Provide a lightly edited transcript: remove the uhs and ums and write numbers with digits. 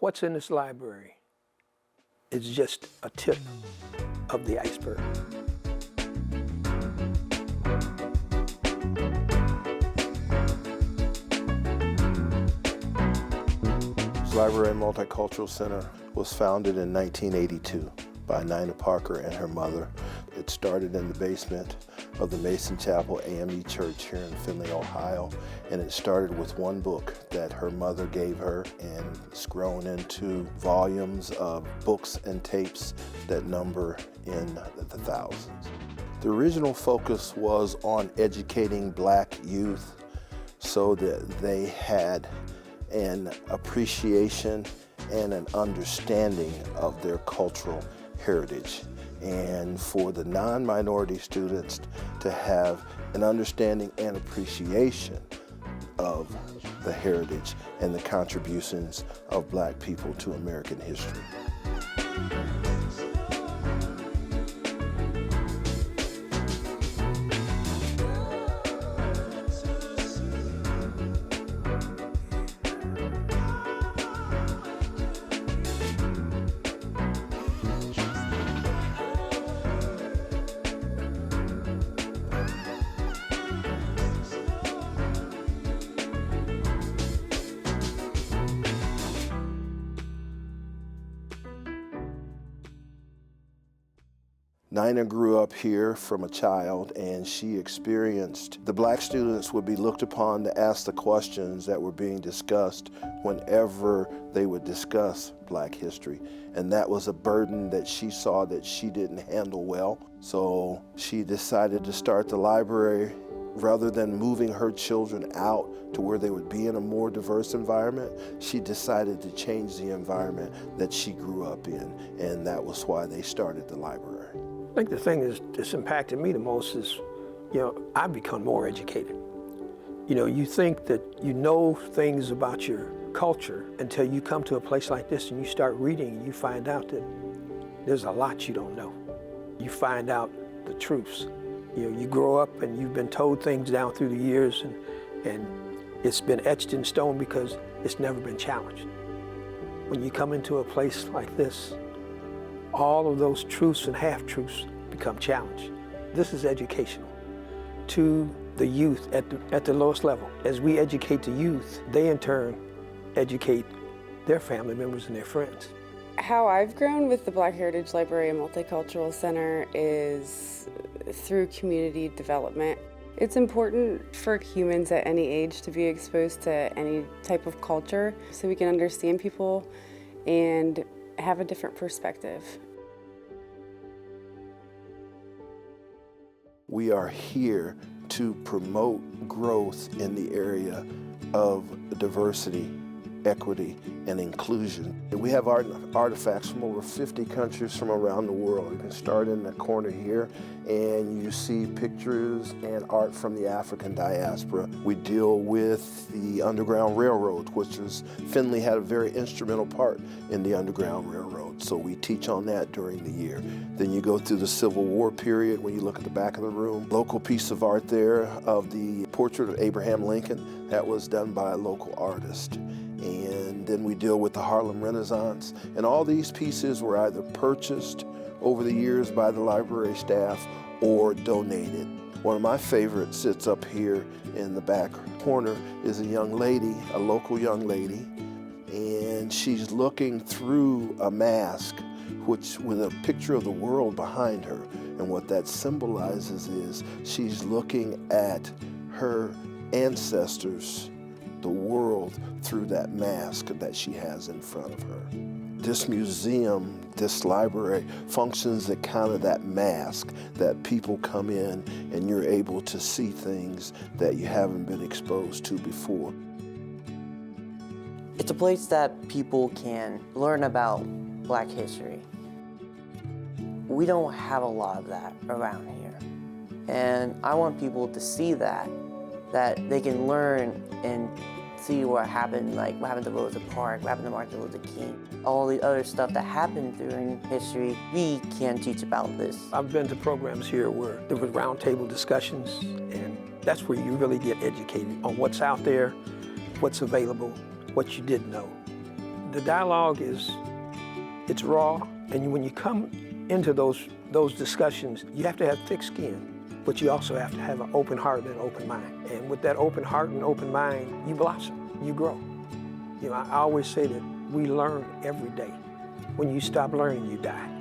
What's in this library is just a tip of the iceberg. The Library and Multicultural Center was founded in 1982 by Nina Parker and her mother. It started in the basement of the Mason Chapel AME Church here in Findlay, Ohio, and it started with one book that her mother gave her, and it's grown into volumes of books and tapes that number in the thousands. The original focus was on educating Black youth so that they had an appreciation and an understanding of their cultural heritage, and for the non-minority students to have an understanding and appreciation of the heritage and the contributions of Black people to American history. Nina grew up here from a child, and she experienced the Black students would be looked upon to ask the questions that were being discussed whenever they would discuss Black history. And that was a burden that she saw that she didn't handle well. So she decided to start the library. Rather than moving her children out to where they would be in a more diverse environment, she decided to change the environment that she grew up in, and that was why they started the library. I think the thing that's impacted me the most is, I've become more educated. You think that you know things about your culture until you come to a place like this and you start reading and you find out that there's a lot you don't know. You find out the truths. You grow up and you've been told things down through the years, and it's been etched in stone because it's never been challenged. When you come into a place like this, all of those truths and half-truths become challenged. This is educational to the youth at the lowest level. As we educate the youth, they in turn educate their family members and their friends. How I've grown with the Black Heritage Library and Multicultural Center is through community development. It's important for humans at any age to be exposed to any type of culture so we can understand people and have a different perspective. We are here to promote growth in the area of diversity, equity, and inclusion. We have artifacts from over 50 countries from around the world. You can start in the corner here, and you see pictures and art from the African diaspora. We deal with the Underground Railroad, which is, Findlay had a very instrumental part in the Underground Railroad, so we teach on that during the year. Then you go through the Civil War period. When you look at the back of the room, local piece of art there of the portrait of Abraham Lincoln, that was done by a local artist. And then we deal with the Harlem Renaissance. And all these pieces were either purchased over the years by the library staff or donated. One of my favorites sits up here in the back corner is a young lady, a local young lady, and she's looking through a mask with a picture of the world behind her. And what that symbolizes is she's looking at her ancestors, the world, through that mask that she has in front of her. This museum, this library, functions as kind of that mask that people come in and you're able to see things that you haven't been exposed to before. It's a place that people can learn about Black history. We don't have a lot of that around here. And I want people to see that they can learn and see what happened, like what happened to Rosa Parks, what happened to Martin Luther King, all the other stuff that happened during history. We can teach about this. I've been to programs here where there were roundtable discussions, and that's where you really get educated on what's out there, what's available, what you didn't know. The dialogue it's raw, and when you come into those discussions, you have to have thick skin, but you also have to have an open heart and an open mind. And with that open heart and open mind, you blossom, you grow. You know, I always say that we learn every day. When you stop learning, you die.